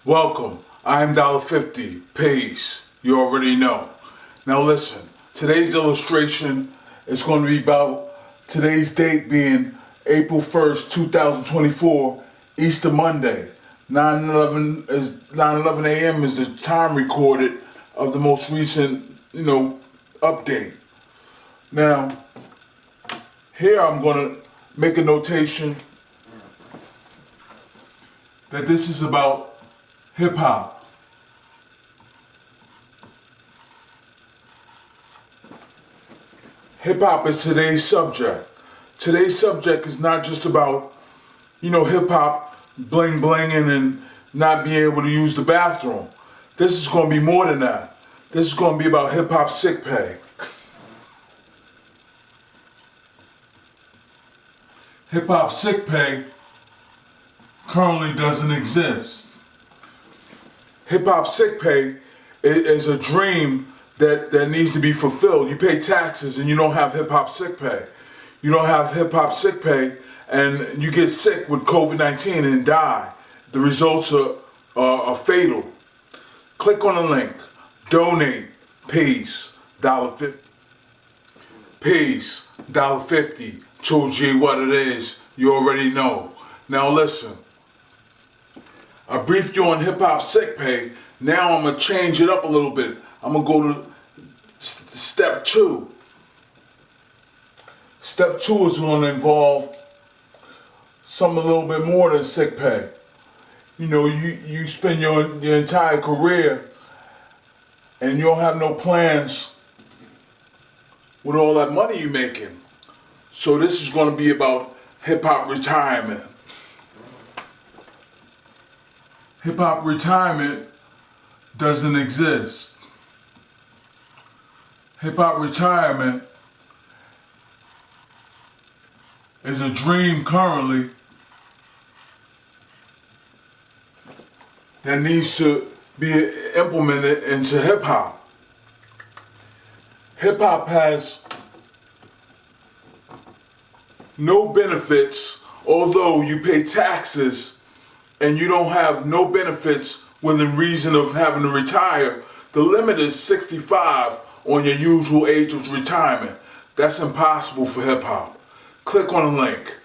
Welcome. I am $1.50. Peace. You already know. Now listen, today's illustration is going to be about today's date being April 1st, 2024, Easter Monday. 9:11 a.m. is the time recorded of the most recent, update. Now, here I'm going to make a notation that this is about hip hop. Hip hop is today's subject. Today's subject is not just about, hip hop bling blinging and not being able to use the bathroom. This is going to be more than that. This is going to be about hip hop sick pay. Hip hop sick pay currently doesn't exist. Hip hop sick pay is a dream that needs to be fulfilled. You pay taxes and you don't have hip hop sick pay. You don't have hip hop sick pay and you get sick with COVID-19 and die. The results are fatal. Click on the link. Donate. Peace. $1.50. Peace. $1.50. Told you what it is. You already know. Now listen. I briefed you on hip hop sick pay. Now I'm gonna change it up a little bit. I'm gonna go to step 2. Step 2 is gonna involve something a little bit more than sick pay. You spend your entire career and you don't have no plans with all that money you're making. So this is gonna be about hip hop retirement. Hip hop retirement doesn't exist. Hip hop retirement is a dream currently that needs to be implemented into hip hop. Hip hop has no benefits, although you pay taxes and you don't have no benefits within reason of having to retire. The limit is 65 on your usual age of retirement. That's impossible for hip hop. Click on the link.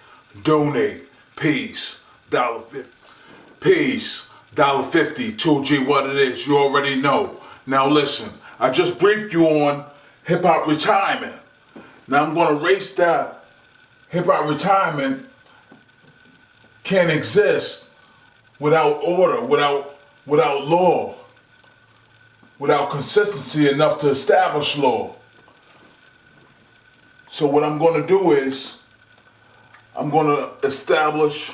Donate. Peace. $1.50. Peace. $1.50. Told you what it is. You already know. Now listen. I just briefed you on hip hop retirement. Now I'm going to erase that. Hip hop retirement can't exist without order, without law, without consistency enough to establish law. So what I'm going to do is I'm going to establish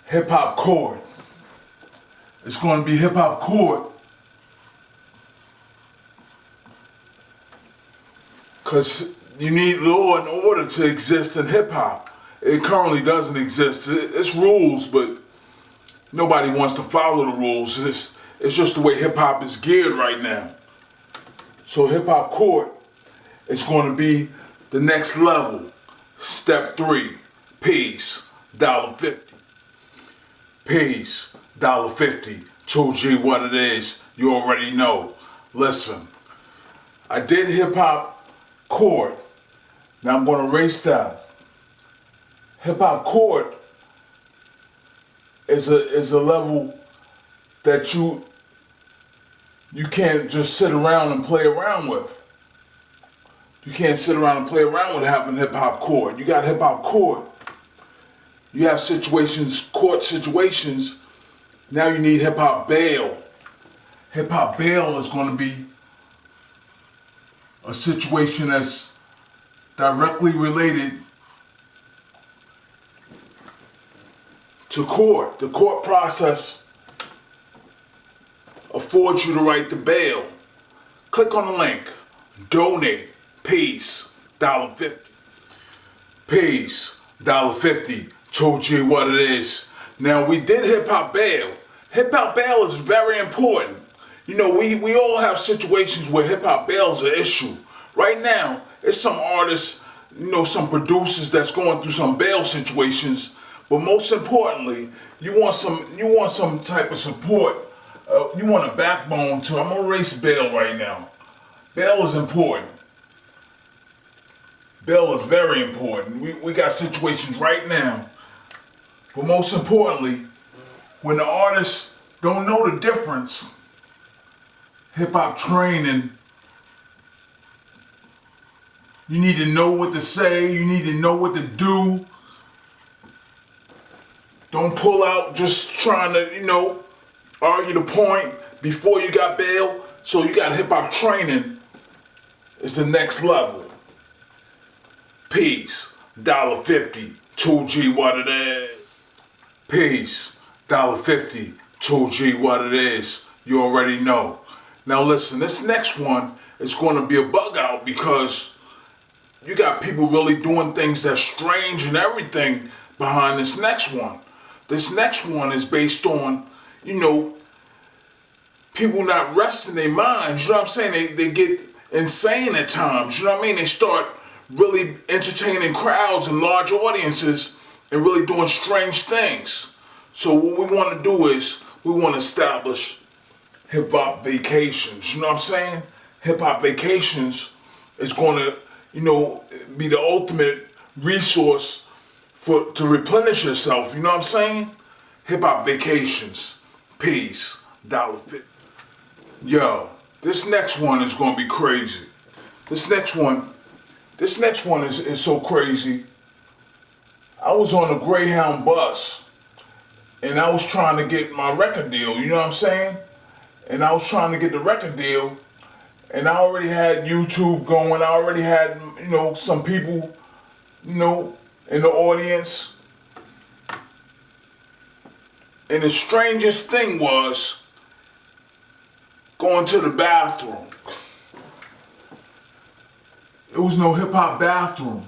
hip hop court. It's going to be hip hop court because you need law and order to exist in hip hop. It currently doesn't exist. It's rules, but nobody wants to follow the rules. It's just the way hip hop is geared right now. So hip hop court is going to be the next level. Step 3. Peace. $1.50. Peace. $1.50. Told you what it is. You already know. Listen. I did hip hop court. Now I'm going to erase that. Hip hop court is a level that you can't just sit around and play around with. You can't sit around and play around with having hip hop court. You got hip hop court. You have court situations. Now you need hip hop bail. Hip hop bail is going to be a situation that's directly related to court. The court process affords you the right to bail. Click on the link. Donate. Peace. $1.50. Peace. $1.50. Told you what it is. Now we did hip hop bail. Hip hop bail is very important. We all have situations where hip hop bail is an issue. Right now, it's some artists, some producers that's going through some bail situations. But most importantly, you want some type of support. You want a backbone too. I'm gonna erase bail right now. Bail is important. Bail is very important. We got situations right now. But most importantly, when the artists don't know the difference, hip hop training, you need to know what to say, you need to know what to do. Don't pull out just trying to, argue the point before you got bail. So you got hip hop training. It's the next level. Peace. $1.50. 2G what it is. Peace. $1.50. 2G what it is. You already know. Now listen, this next one is going to be a bug out because you got people really doing things that's strange and everything behind this next one. This next one is based on, people not resting their minds. You know what I'm saying? They get insane at times. You know what I mean? They start really entertaining crowds and large audiences and really doing strange things. So what we want to do is we want to establish hip-hop vacations. You know what I'm saying? Hip-hop vacations is going to, be the ultimate resource to replenish yourself. You know what I'm saying? Hip-hop vacations. Peace. $1.50. Yo, this next one is going to be crazy. This next one is so crazy. I was on a Greyhound bus and I was trying to get my record deal, you know what I'm saying? And I was trying to get the record deal and I already had YouTube going. I already had, some people, in the audience. And the strangest thing was going to the bathroom. There was no hip hop bathroom.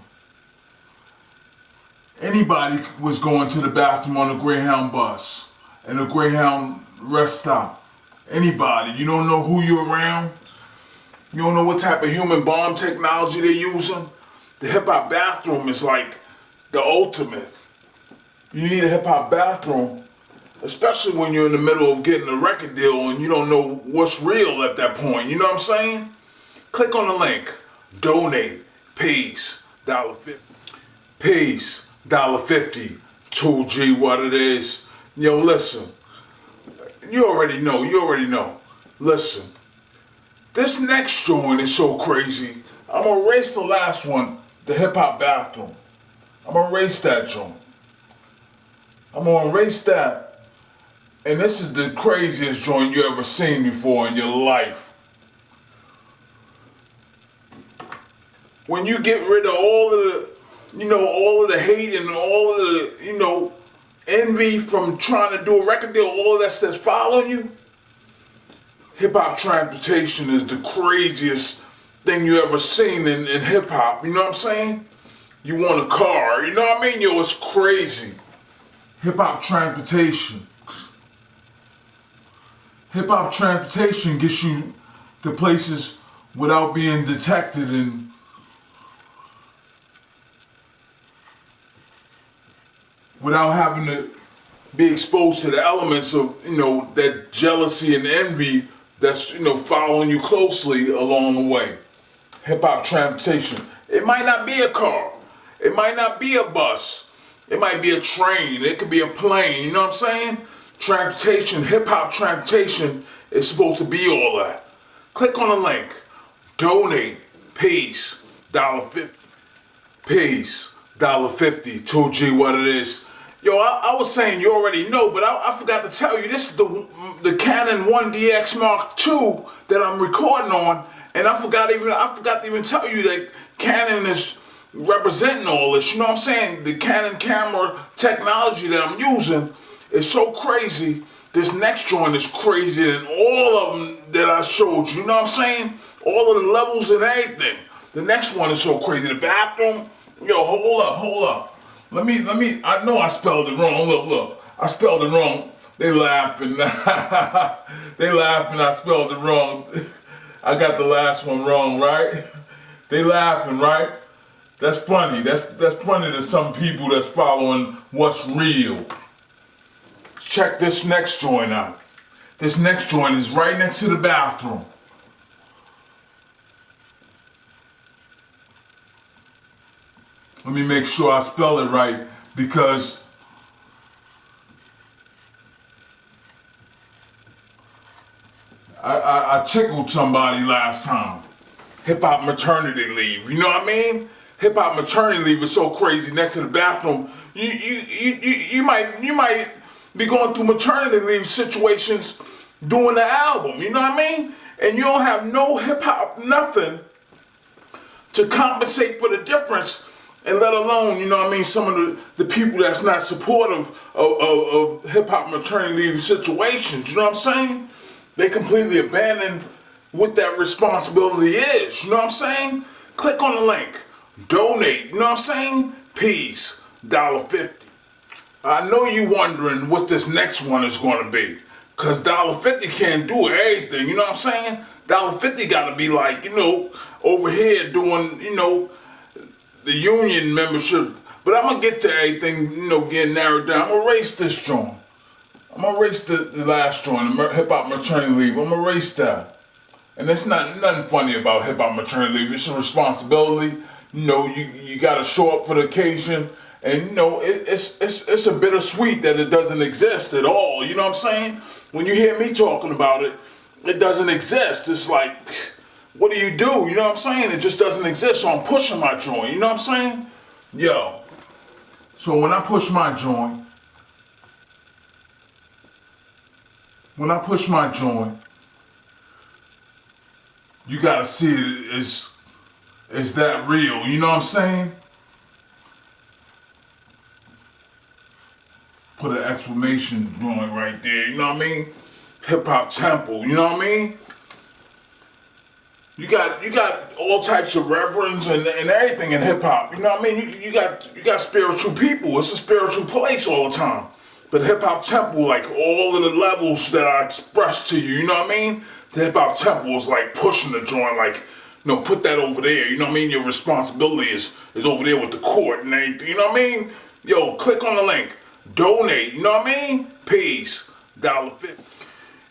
Anybody was going to the bathroom on a Greyhound bus and a Greyhound rest stop. Anybody. You don't know who you're around. You don't know what type of human bomb technology they're using. The hip hop bathroom is like the ultimate. You need a hip hop bathroom, especially when you're in the middle of getting a record deal and you don't know what's real at that point. You know what I'm saying? Click on the link. Donate. Peace. $1.50. Peace. $1.50. 2G what it is. Yo, listen. You already know. Listen. This next joint is so crazy. I'm gonna erase the last one, the hip hop bathroom. I'm gonna erase that joint. I'm gonna erase that. And this is the craziest joint you ever seen before in your life. When you get rid of all of the hate and all of the, envy from trying to do a record deal, all of that stuff's following you, hip-hop transportation is the craziest thing you ever seen in hip-hop, you know what I'm saying? You want a car, you know what I mean? Yo, it's crazy. Hip-hop transportation. Hip-hop transportation gets you to places without being detected and without having to be exposed to the elements of, that jealousy and envy that's, following you closely along the way. Hip-hop transportation. It might not be a car. It might not be a bus. It might be a train. It could be a plane. You know what I'm saying? Transportation, hip-hop transportation is supposed to be all that. Click on the link. Donate. Peace. $1.50. Peace. $1.50. 2G what it is. Yo, I was saying you already know, but I forgot to tell you, this is the Canon 1DX Mark II that I'm recording on, and I forgot to even tell you that Canon is representing all this. You know what I'm saying? The Canon camera technology that I'm using is so crazy. This next joint is crazier than all of them that I showed you. You know what I'm saying? All of the levels and everything. The next one is so crazy. The bathroom. Yo, hold up. Let me, I know I spelled it wrong. Look. I spelled it wrong. They laughing. They laughing I spelled it wrong. I got the last one wrong, right? They laughing, right? That's funny. That's funny to some people that's following what's real. Check this next joint out. This next joint is right next to the bathroom. Let me make sure I spell it right because I tickled somebody last time. Hip hop maternity leave. You know what I mean? Hip hop maternity leave is so crazy. Next to the bathroom, you might be going through maternity leave situations doing the album. You know what I mean? And you don't have no hip hop nothing to compensate for the difference. And let alone, you know what I mean, some of the people that's not supportive of hip-hop maternity leave situations, you know what I'm saying? They completely abandon what that responsibility is, you know what I'm saying? Click on the link, donate, you know what I'm saying? Peace, $1.50. I know you wondering what this next one is going to be, because $1.50 can't do everything, you know what I'm saying? $1.50 got to be like, you know, over here doing, you know, the union membership, but I'm gonna get to everything, you know, getting narrowed down. I'm gonna erase this joint. I'm gonna erase the last joint, the hip hop maternity leave. I'm gonna erase that. And it's nothing funny about hip hop maternity leave. It's a responsibility. You know, you gotta show up for the occasion, and you know, it's a bittersweet that it doesn't exist at all. You know what I'm saying? When you hear me talking about it, it doesn't exist. It's like, what do? You know what I'm saying? It just doesn't exist, so I'm pushing my joint, you know what I'm saying? Yo, so when I push my joint, you gotta see it is that real, you know what I'm saying? Put an exclamation joint right there, you know what I mean? Hip Hop Temple, you know what I mean? You got all types of reverends and everything in hip hop. You know what I mean? You got spiritual people. It's a spiritual place all the time. But Hip Hop Temple, like all of the levels that I expressed to you, you know what I mean? The Hip Hop Temple is like pushing the joint, like, you know, put that over there. You know what I mean? Your responsibility is over there with the court and everything. You know what I mean? Yo, click on the link, donate. You know what I mean? Peace, $1.50.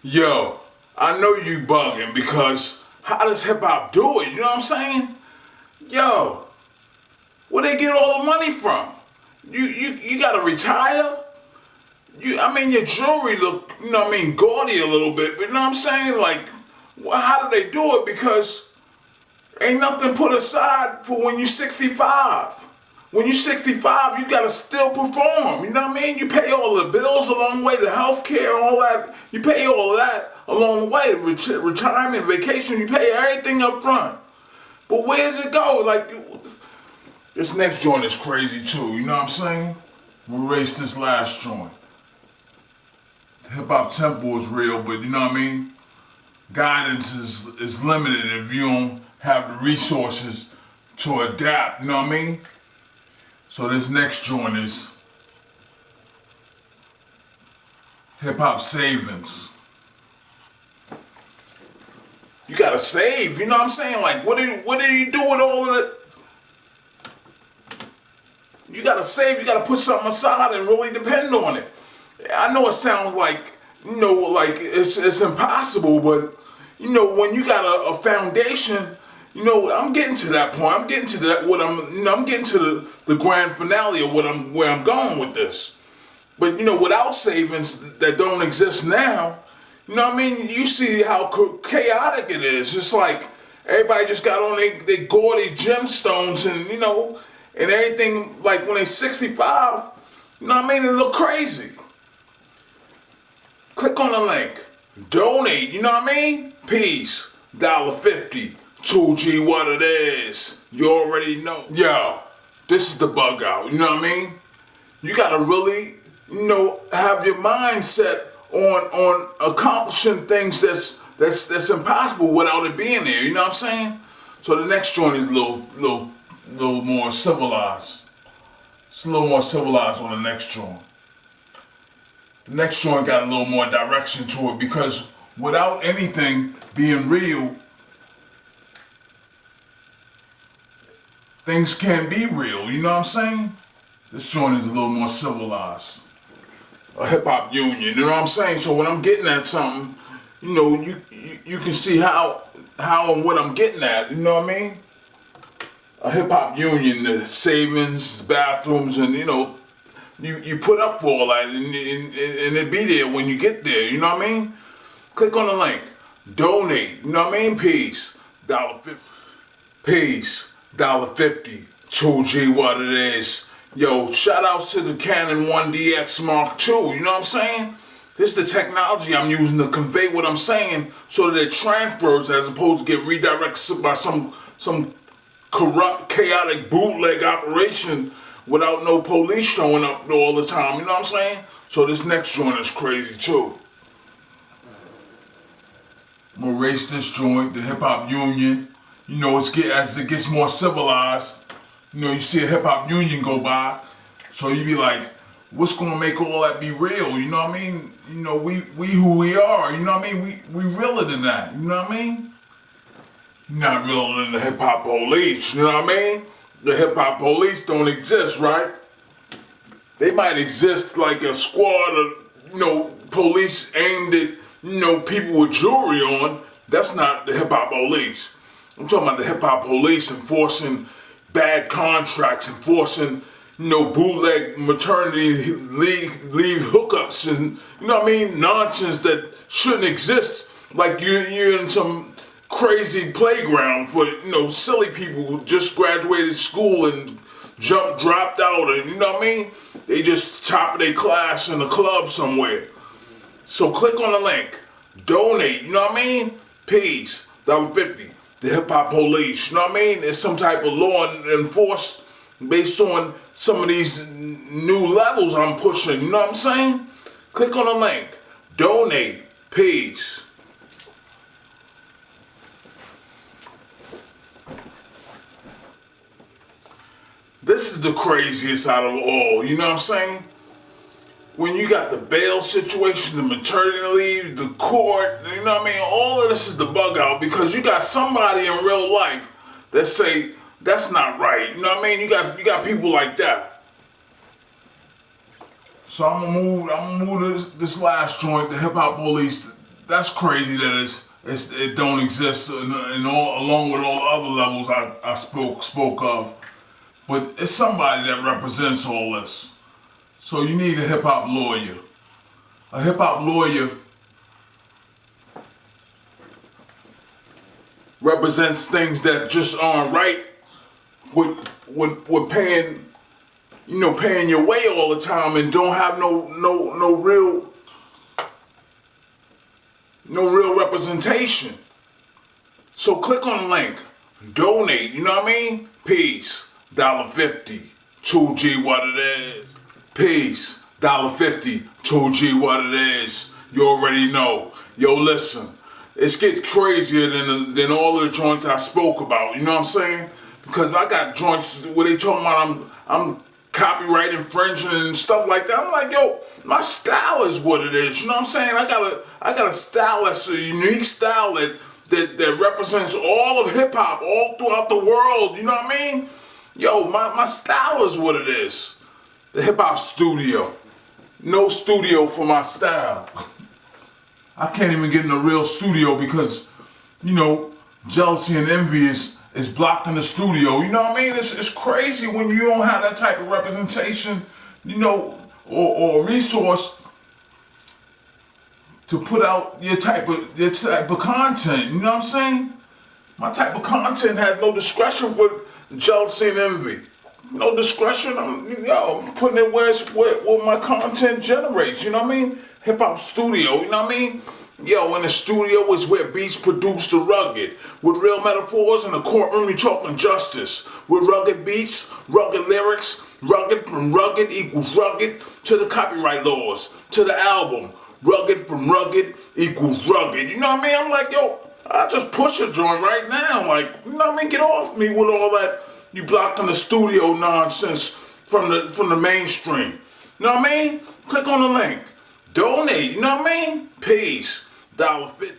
Yo, I know you bugging because. How does hip hop do it? You know what I'm saying? Yo, where they get all the money from? You gotta retire? I mean, your jewelry look, you know what I mean, gaudy a little bit, but you know what I'm saying? Like, well, how do they do it? Because ain't nothing put aside for when you're 65. When you're 65, you gotta still perform, you know what I mean? You pay all the bills along the way, the health care, all that. You pay all of that along the way, retirement, vacation, you pay everything up front. But where's it go? Like, this next joint is crazy too, you know what I'm saying? We'll erase this last joint. The Hip Hop Temple is real, but you know what I mean? Guidance is limited if you don't have the resources to adapt, you know what I mean? So this next joint is Hip Hop Savings. You gotta save, you know what I'm saying? Like, what do you do with all of it? You gotta save, you gotta put something aside and really depend on it. I know it sounds like, you know, like it's impossible, but, you know, when you got a foundation, you know, I'm getting to that point. I'm getting to that, I'm getting to the grand finale of where I'm going with this. But, you know, without savings that don't exist now, you know what I mean? You see how chaotic it is. It's like everybody just got on they gaudy gemstones and, you know, and everything, like when they're 65, you know what I mean? It look crazy. Click on the link. Donate, you know what I mean? Peace. $1.50. 2G what it is. You already know. Yo, this is the bug out, you know what I mean? You gotta really, you know, have your mindset on accomplishing things that's impossible without it being there, you know what I'm saying? So the next joint is a little more civilized. It's a little more civilized on the next joint. The next joint got a little more direction to it because without anything being real, things can be real, you know what I'm saying? This joint is a little more civilized. A hip hop union, you know what I'm saying? So when I'm getting at something, you know, you can see how and what I'm getting at, you know what I mean? A hip hop union, the savings, bathrooms, and you know, you put up for all that, and it be there when you get there, you know what I mean? Click on the link, donate, you know what I mean? Peace, $1.50. Peace, $1.50. True G, what it is. Yo, shout outs to the Canon 1DX Mark II, you know what I'm saying? This is the technology I'm using to convey what I'm saying so that it transfers as opposed to get redirected by some corrupt, chaotic bootleg operation without no police showing up all the time, you know what I'm saying? So this next joint is crazy too. I'm gonna race this joint, the Hip Hop Union. You know, as it gets more civilized, you know, you see a hip hop union go by, so you be like, what's gonna make all that be real? You know what I mean? You know, we who we are, you know what I mean? We realer than that, you know what I mean? You're not realer than the hip hop police, you know what I mean? The hip hop police don't exist, right? They might exist like a squad of, you know, police aimed at, you know, people with jewelry on. That's not the hip hop police. I'm talking about the hip hop police enforcing bad contracts, enforcing, you know, bootleg maternity leave hookups and, you know what I mean, nonsense that shouldn't exist. Like you're in some crazy playground for, you know, silly people who just graduated school and dropped out, and you know what I mean? They just top of their class in a club somewhere. So click on the link, donate, you know what I mean? Peace, $1.50. The hip hop police, you know what I mean? It's some type of law enforced based on some of these new levels I'm pushing, you know what I'm saying? Click on the link, donate, peace. This is the craziest out of all, you know what I'm saying? When you got the bail situation, the maternity leave, the court, you know what I mean? All of this is the bug out because you got somebody in real life that say, that's not right, you know what I mean? You got people like that. So I'm gonna move this last joint, the hip hop police. That's crazy that it don't exist and all along with all the other levels I spoke of. But it's somebody that represents all this. So you need a hip hop lawyer. A hip hop lawyer represents things that just aren't right with paying, you know, paying your way all the time and don't have no real representation. So click on the link, donate, you know what I mean? Peace, $1.50, True G, what it is. Peace, $1.50, True G, what it is. You already know. Yo, listen, it's get crazier than all of the joints I spoke about, you know what I'm saying? Because I got joints where they talking about I'm copyright infringing and stuff like that. I'm like, yo, my style is what it is, you know what I'm saying? I got a style that's a unique style that represents all of hip hop all throughout the world, you know what I mean? Yo, my style is what it is. The hip hop studio. No studio for my style. I can't even get in a real studio because, you know, jealousy and envy is blocked in the studio. You know what I mean? It's crazy when you don't have that type of representation, you know, or resource to put out your type of content. You know what I'm saying? My type of content has no discretion for jealousy and envy. No discretion. I'm putting it where my content generates. You know what I mean? Hip hop studio. You know what I mean? Yo, in the studio is where beats produce the rugged. With real metaphors in the courtroom, you talking justice. With rugged beats, rugged lyrics, rugged from rugged equals rugged to the copyright laws, to the album. Rugged from rugged equals rugged. You know what I mean? I'm like, yo, I just push a joint right now. Like, you know what I mean? Get off me with all that you blocked in the studio nonsense from the mainstream. You know what I mean? Click on the link. Donate, you know what I mean? Peace. $1.50.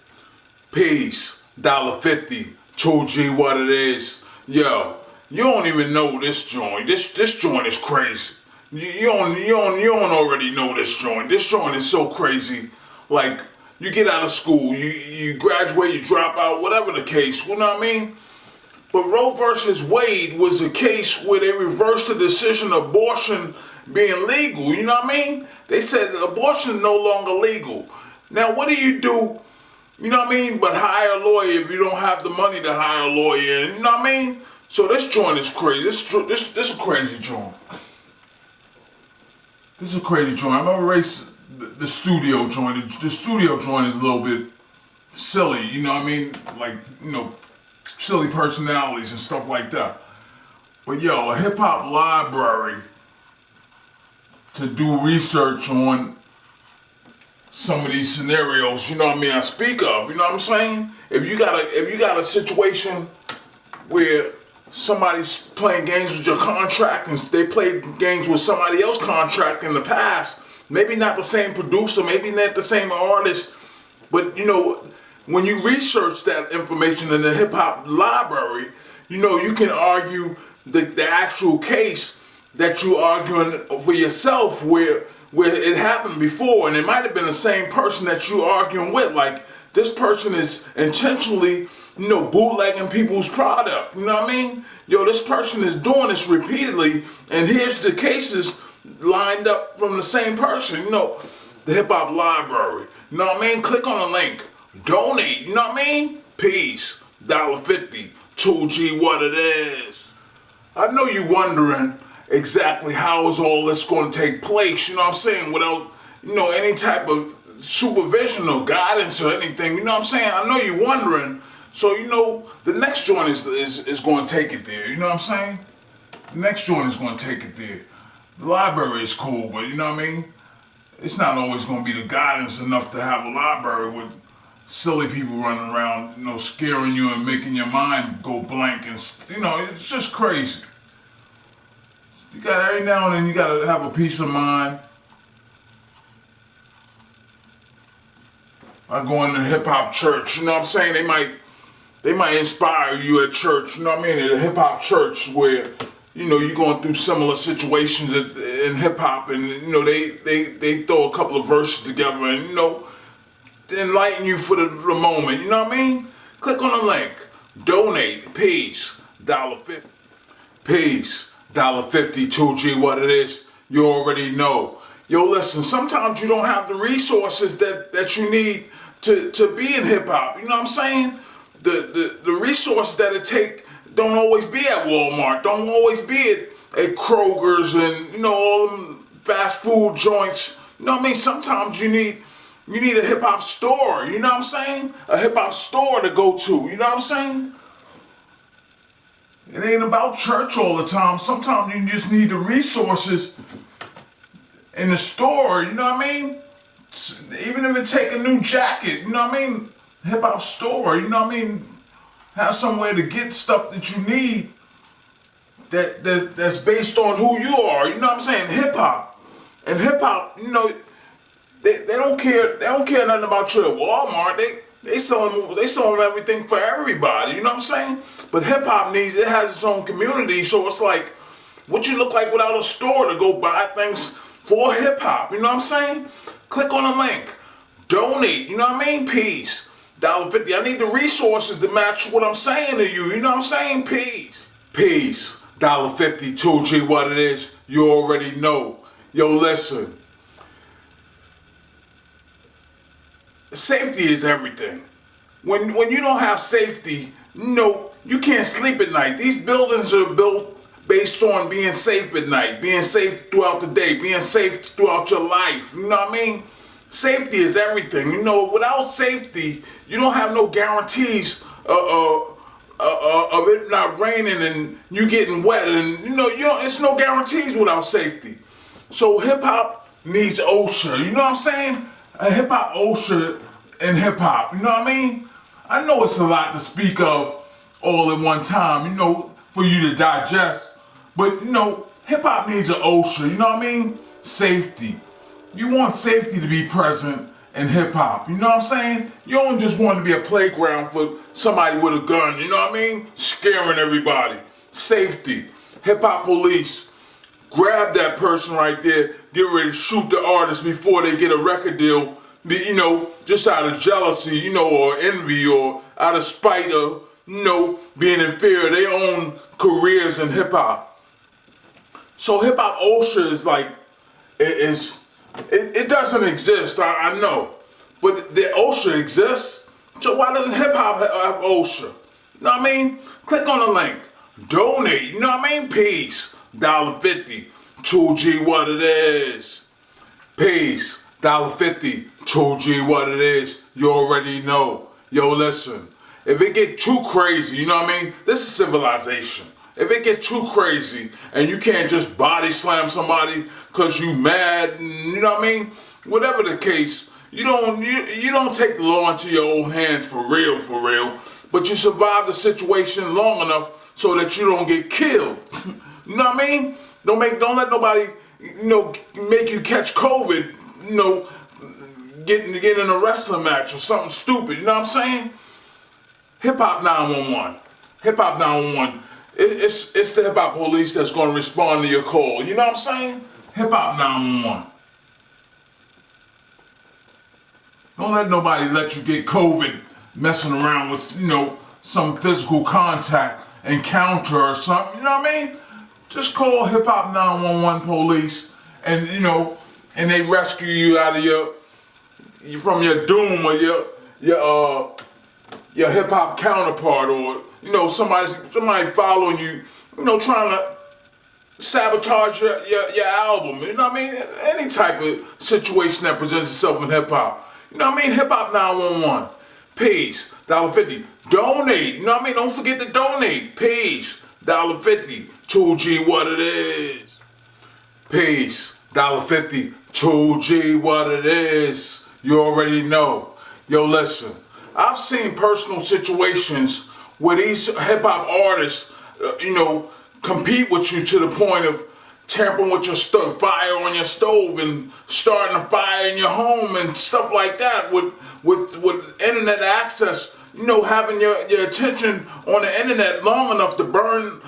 Peace. $1.50. True G, what it is. Yo, You don't even know this joint. This joint is crazy. You don't already know this joint. This joint is so crazy. Like, you get out of school, you graduate, you drop out, whatever the case, you know what I mean? But Roe versus Wade was a case where they reversed the decision of abortion being legal, you know what I mean? They said that abortion is no longer legal. Now, what do? You know what I mean? But hire a lawyer if you don't have the money to hire a lawyer, you know what I mean? So this joint is crazy. This is a crazy joint. This is a crazy joint. I'm gonna erase the studio joint. The studio joint is a little bit silly, you know what I mean? Like, silly personalities and stuff like that. But yo, a hip hop library to do research on some of these scenarios, you know what I mean, I speak of, you know what I'm saying? If you got a situation where somebody's playing games with your contract and they played games with somebody else's contract in the past, maybe not the same producer, maybe not the same artist, but when you research that information in the hip hop library, you can argue the actual case that you're arguing for yourself where it happened before, and it might have been the same person that you're arguing with. Like, this person is intentionally, bootlegging people's product. You know what I mean? Yo, this person is doing this repeatedly, and here's the cases lined up from the same person. The hip hop library. You know what I mean? Click on the link. Donate. You know what I mean? Peace. $1.50. 2G what it is. I know you wondering exactly how is all this going to take place, you know what I'm saying, without, any type of supervision or guidance or anything, you know what I'm saying? I know you're wondering, so, the next joint is going to take it there, you know what I'm saying? The next joint is going to take it there. The library is cool, but you know what I mean? It's not always going to be the guidance enough to have a library with silly people running around, scaring you and making your mind go blank, and, it's just crazy. You got every now and then you gotta have a peace of mind. I go into hip hop church, you know what I'm saying? They might inspire you at church, you know what I mean? At a hip hop church where, you're going through similar situations in hip hop, and they throw a couple of verses together and enlighten you for the moment, you know what I mean? Click on the link. Donate. Peace. $1.50. Peace. $1.50, 2G, what it is, you already know. Yo, listen, sometimes you don't have the resources that you need to be in hip hop. You know what I'm saying? The resources that it take don't always be at Walmart, don't always be at Kroger's and all them fast food joints. You know what I mean? Sometimes you need a hip hop store. You know what I'm saying? A hip hop store to go to. You know what I'm saying? It ain't about church all the time. Sometimes you just need the resources in the store, you know what I mean? Even if it take a new jacket, you know what I mean? Hip hop store, you know what I mean? Have somewhere to get stuff that you need that's based on who you are, you know what I'm saying? Hip hop. And hip hop, they don't care nothing about you at Walmart. They selling everything for everybody, you know what I'm saying? But hip hop has its own community, so it's like, what you look like without a store to go buy things for hip hop, you know what I'm saying? Click on the link. Donate, you know what I mean? Peace. $1.50. I need the resources to match what I'm saying to you, you know what I'm saying? Peace. Peace. $1.50, 2G, what it is, you already know. Yo, listen. Safety is everything. When you don't have safety, you can't sleep at night. These buildings are built based on being safe at night, being safe throughout the day, being safe throughout your life. You know what I mean? Safety is everything. Without safety, you don't have no guarantees of it not raining and you getting wet, and it's no guarantees without safety. So hip hop needs OSHA. You know what I'm saying? A hip hop OSHA and hip hop. You know what I mean? I know it's a lot to speak of all at one time, for you to digest. But, hip hop needs an OSHA, you know what I mean? Safety. You want safety to be present in hip hop, you know what I'm saying? You don't just want to be a playground for somebody with a gun, you know what I mean? Scaring everybody. safety. Hip hop police grab that person right there, get ready to shoot the artist before they get a record deal, just out of jealousy, or envy, or out of spite of, being in fear of their own careers in hip hop. So hip hop OSHA is like, it doesn't exist, I know, but the OSHA exists. So why doesn't hip hop have OSHA? You know what I mean? Click on the link, donate, you know what I mean? Peace, $1.50, 2G what it is. Peace, $1.50, 2G what it is. You already know. Yo, listen, if it get too crazy, you know what I mean? This is civilization. If it get too crazy and you can't just body slam somebody cause you mad, and, you know what I mean? Whatever the case, you don't take the law into your own hands for real, but you survive the situation long enough so that you don't get killed. You know what I mean? Don't let nobody, make you catch COVID, getting in a wrestling match or something stupid. You know what I'm saying? Hip Hop 911. Hip Hop 911. It's the hip hop police that's gonna respond to your call. You know what I'm saying? Hip Hop 911. Don't let nobody let you get COVID messing around with, some physical contact encounter or something. You know what I mean? Just call Hip Hop 911 police, and and they rescue you out of from your doom, or your hip hop counterpart, or somebody following you, trying to sabotage your album. You know what I mean? Any type of situation that presents itself in hip hop. You know what I mean? Hip Hop 911. Peace, $1.50. Donate. You know what I mean? Don't forget to donate. Peace, $1.50. 2G what it is. Peace, $1.50. 2G what it is. You already know. Yo, listen. I've seen personal situations where these hip hop artists, compete with you to the point of tampering with your fire on your stove and starting a fire in your home and stuff like that with internet access. Having your attention on the internet long enough to burn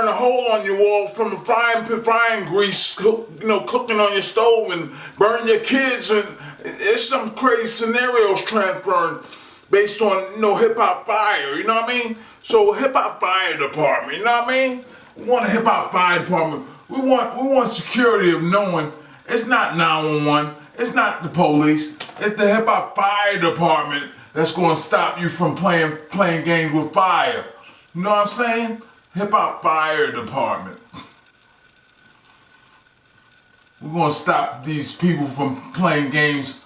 a hole on your wall from the frying grease, cooking on your stove and burn your kids, and it's some crazy scenarios transferring based on hip hop fire. You know what I mean? So hip hop fire department. You know what I mean? We want a hip hop fire department. We want security of knowing it's not 911. It's not the police. It's the hip hop fire department that's going to stop you from playing games with fire. You know what I'm saying? Hip hop fire department. We're going to stop these people from playing games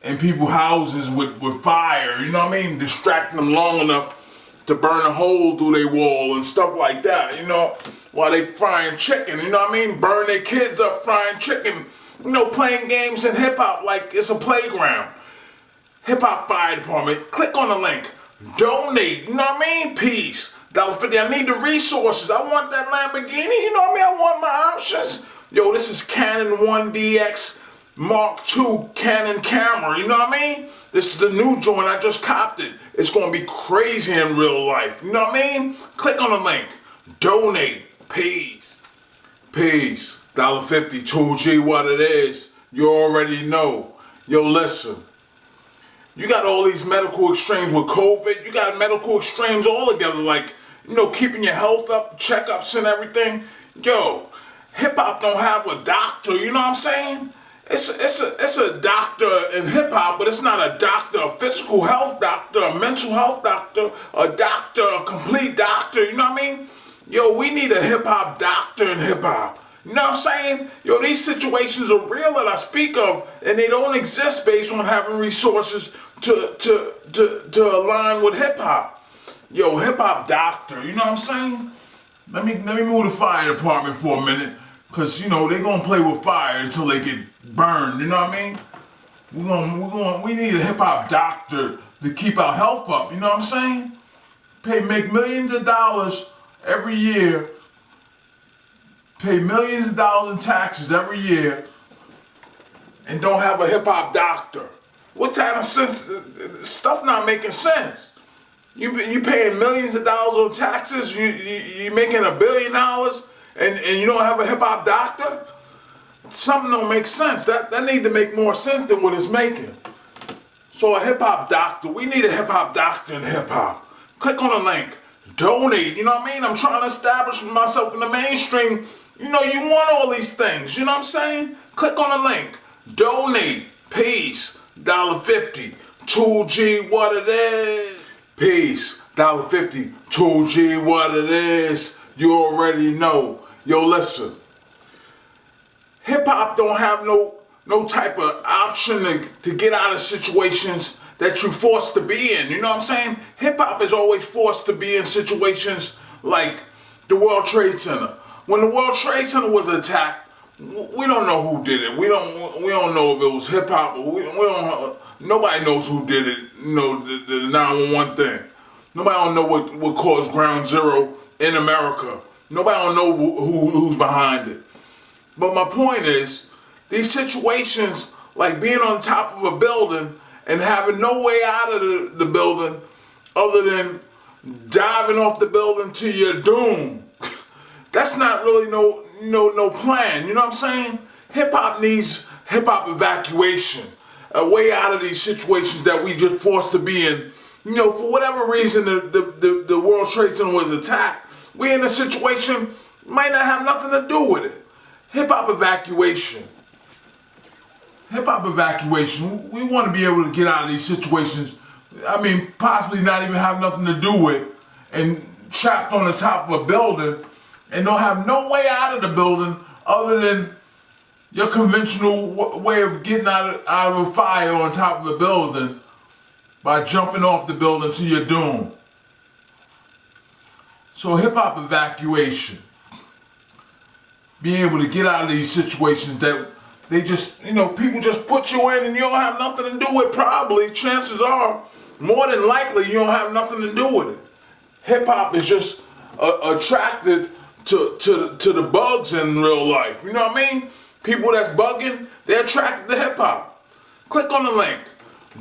in people's houses with fire. You know what I mean? Distracting them long enough to burn a hole through their wall and stuff like that, while they frying chicken, you know what I mean? Burn their kids up frying chicken, playing games in hip hop like it's a playground. Hip Hop Fire Department, click on the link, donate, you know what I mean? Peace, $1.50, I need the resources, I want that Lamborghini, you know what I mean? I want my options. Yo, this is Canon 1DX Mark II Canon camera, you know what I mean? This is the new joint, I just copped it. It's gonna be crazy in real life, you know what I mean? Click on the link, donate, peace. Peace, $1.50, 2G what it is, you already know. Yo, listen, you got all these medical extremes with COVID, you got medical extremes all together, like, keeping your health up, checkups and everything. Yo, hip hop don't have a doctor, you know what I'm saying? It's a doctor in hip hop, but it's not a doctor, a physical health doctor, a mental health doctor, a complete doctor, you know what I mean? Yo, we need a hip hop doctor in hip hop. You know what I'm saying? Yo, these situations are real that I speak of, and they don't exist based on having resources to align with hip hop. Yo, hip hop doctor, you know what I'm saying? Let me move the fire department for a minute. Cause they're gonna play with fire until they get burned, you know what I mean? We need a hip hop doctor to keep our health up, you know what I'm saying? Make millions of dollars every year, pay millions of dollars in taxes every year, and don't have a hip hop doctor. What kind of sense? Stuff not making sense. You paying millions of dollars on taxes. You making $1 billion, and you don't have a hip hop doctor. Something don't make sense. That need to make more sense than what it's making. So a hip hop doctor. We need a hip hop doctor in hip hop. Click on the link. Donate. You know what I mean? I'm trying to establish myself in the mainstream. You know, you want all these things. You know what I'm saying? Click on the link. Donate. Peace. $1.50. 2G. What it is. Peace. $1.50. 2G. What it is. You already know. Yo, listen. Hip hop don't have no type of option to get out of situations that you're forced to be in. You know what I'm saying? Hip hop is always forced to be in situations like the World Trade Center. When the World Trade Center was attacked, we don't know who did it. We don't know if it was hip hop. Nobody knows who did it. You know, the 911 thing. Nobody don't know what caused Ground Zero in America. Nobody don't know who's behind it. But my point is, these situations, like being on top of a building and having no way out of the building other than diving off the building to your doom, that's not really no plan. You know what I'm saying? Hip hop needs hip hop evacuation, a way out of these situations that we just forced to be in. You know, for whatever reason the World Trade Center was attacked, we in a situation might not have nothing to do with it. Hip hop evacuation. Hip hop evacuation. We want to be able to get out of these situations. I mean, possibly not even have nothing to do with, and trapped on the top of a building, and don't have no way out of the building other than your conventional way of getting out of a fire on top of a building by jumping off the building to your doom. So hip hop evacuation. Being able to get out of these situations that they just, you know, people just put you in and you don't have nothing to do with. Probably, chances are, more than likely, you don't have nothing to do with it. Hip hop is just attracted to the bugs in real life. You know what I mean? People that's bugging, they're attracted to hip hop. Click on the link.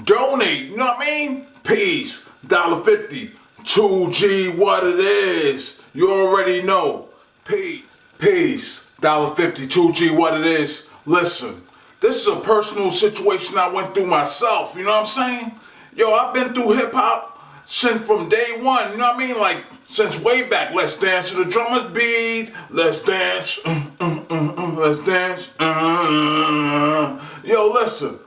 Donate. You know what I mean? Peace. $1.50. 2G. What it is. You already know. Peace. Peace. $1.50, 2G, what it is. Listen, this is a personal situation I went through myself, you know what I'm saying? Yo, I've been through hip hop since from day one, you know what I mean? Like, since way back. Let's dance to the drummer's beat. Let's dance. Let's dance. Yo, listen,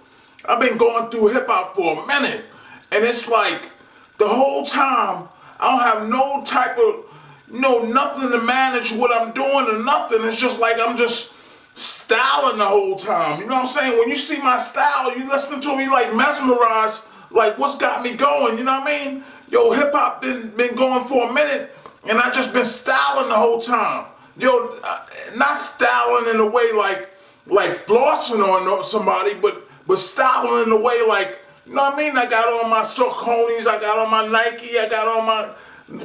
I've been going through hip hop for a minute, and it's like, the whole time, I don't have no type of, nothing to manage what I'm doing or nothing. It's just like I'm just styling the whole time. You know what I'm saying? When you see my style, you listen to me like mesmerized, like what's got me going, you know what I mean? Yo, hip hop been going for a minute, and I just been styling the whole time. Yo, not styling in a way like flossing on somebody, but styling in a way like, you know what I mean? I got on my Sauconys, I got on my Nike, I got on my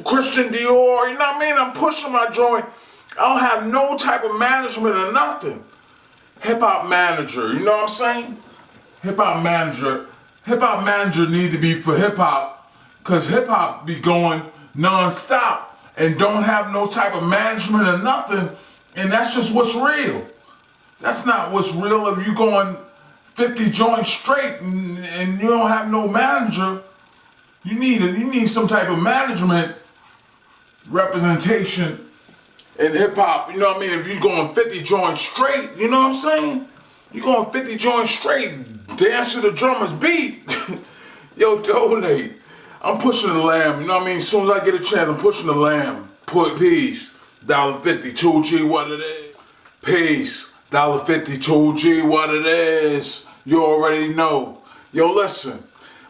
Christian Dior, you know what I mean? I'm pushing my joint. I don't have no type of management or nothing. Hip hop manager, you know what I'm saying? Hip hop manager need to be for hip hop, cause hip hop be going non-stop and don't have no type of management or nothing, and that's just what's real. That's not what's real if you going 50 joints straight and you don't have no manager. You need some type of management representation in hip hop. You know what I mean? If you're going 50 joints straight, you know what I'm saying? You're going 50 joints straight, dance to the drummer's beat. Yo, donate. I'm pushing the lamb, you know what I mean? As soon as I get a chance, I'm pushing the lamb. Put peace. $1.50, 2G, what it is. Peace. $1.50, 2G, what it is. You already know. Yo, listen.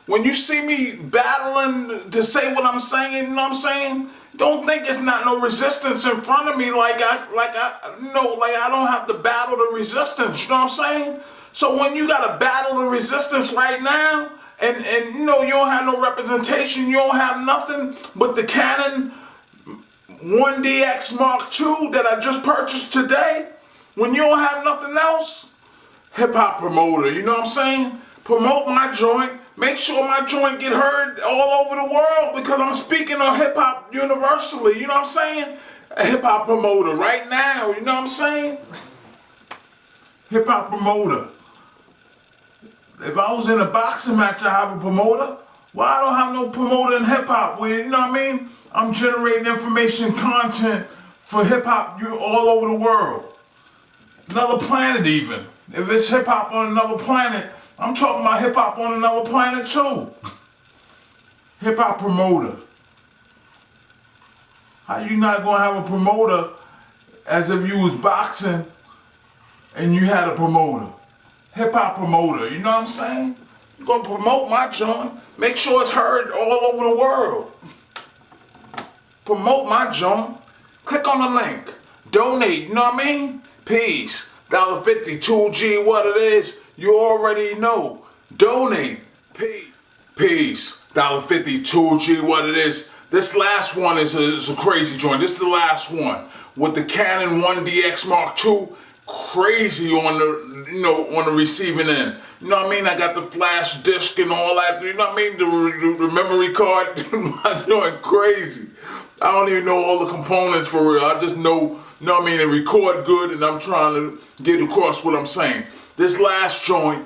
When you see me battling to say what I'm saying, you know what I'm saying? Don't think it's not no resistance in front of me like I don't have to battle the resistance, you know what I'm saying? So when you gotta battle the resistance right now, and you don't have no representation, you don't have nothing but the Canon 1DX Mark II that I just purchased today, when you don't have nothing else, hip hop promoter, you know what I'm saying? promote my joint, make sure my joint get heard all over the world because I'm speaking on hip hop universally, you know what I'm saying? A hip hop promoter right now, you know what I'm saying? Hip hop promoter. If I was in a boxing match, I have a promoter. Well, I don't have no promoter in hip hop. You know what I mean? I'm generating information, content for hip hop all over the world. Another planet even. If it's hip hop on another planet, I'm talking about hip hop on another planet too. Hip hop promoter. How you not gonna have a promoter as if you was boxing and you had a promoter? Hip hop promoter, you know what I'm saying? You're gonna promote my joint, make sure it's heard all over the world. Promote my joint, click on the link, donate, you know what I mean? Peace, $1.50, 2G, what it is, you already know. Donate, peace, $1.50, 2G, what it is. This last one is a crazy joint. This is the last one with the Canon 1DX Mark II. Crazy on the on the receiving end. You know what I mean? I got the flash disc and all that. You know what I mean? The memory card. I'm doing crazy. I don't even know all the components for real. I just know, you know what I mean? It record good, and I'm trying to get across what I'm saying. This last joint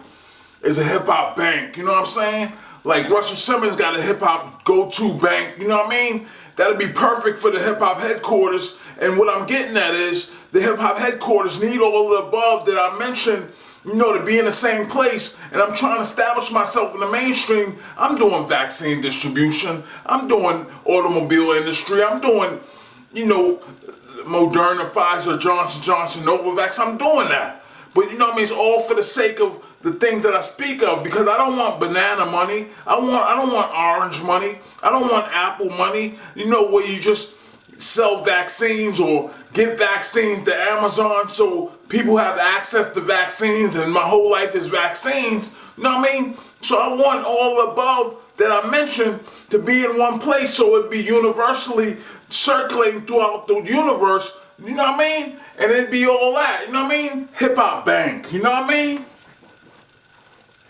is a hip hop bank. You know what I'm saying? Like Russell Simmons got a hip hop go-to bank. You know what I mean? That'd be perfect for the hip hop headquarters. And what I'm getting at is the hip hop headquarters need all of the above that I mentioned, you know, to be in the same place. And I'm trying to establish myself in the mainstream. I'm doing vaccine distribution. I'm doing automobile industry. I'm doing, you know, Moderna, Pfizer, Johnson Johnson, Novavax. I'm doing that. But you know what I mean? It's all for the sake of the things that I speak of, because I don't want banana money. I don't want orange money. I don't want apple money. You know, where you just sell vaccines or give vaccines to Amazon so people have access to vaccines, and my whole life is vaccines. You know what I mean? So I want all the above that I mentioned to be in one place so it'd be universally circulating throughout the universe. You know what I mean? And it'd be all that. You know what I mean? Hip hop bank. You know what I mean?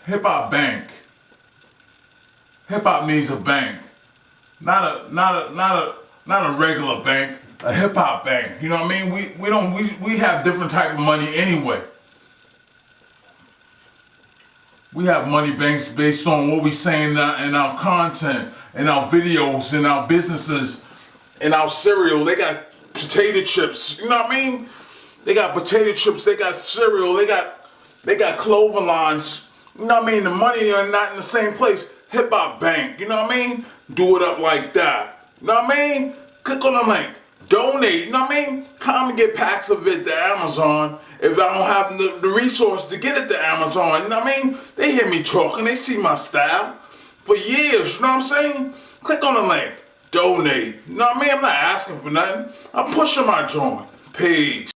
Hip hop bank. Hip hop needs a bank, not a regular bank. A hip hop bank. You know what I mean? We have different type of money anyway. We have money banks based on what we say in our content, in our videos, in our businesses, in our cereal. They got potato chips. You know what I mean? They got potato chips. They got cereal. They got clothing lines. You know what I mean? The money are not in the same place. Hip hop bank. You know what I mean? Do it up like that. You know what I mean? Click on the link. Donate. You know what I mean? Come and get packs of it to Amazon. If I don't have the resource to get it to Amazon, you know what I mean? They hear me talking. They see my style for years. You know what I'm saying? Click on the link. Donate. You know what I mean? I'm not asking for nothing. I'm pushing my joint. Peace.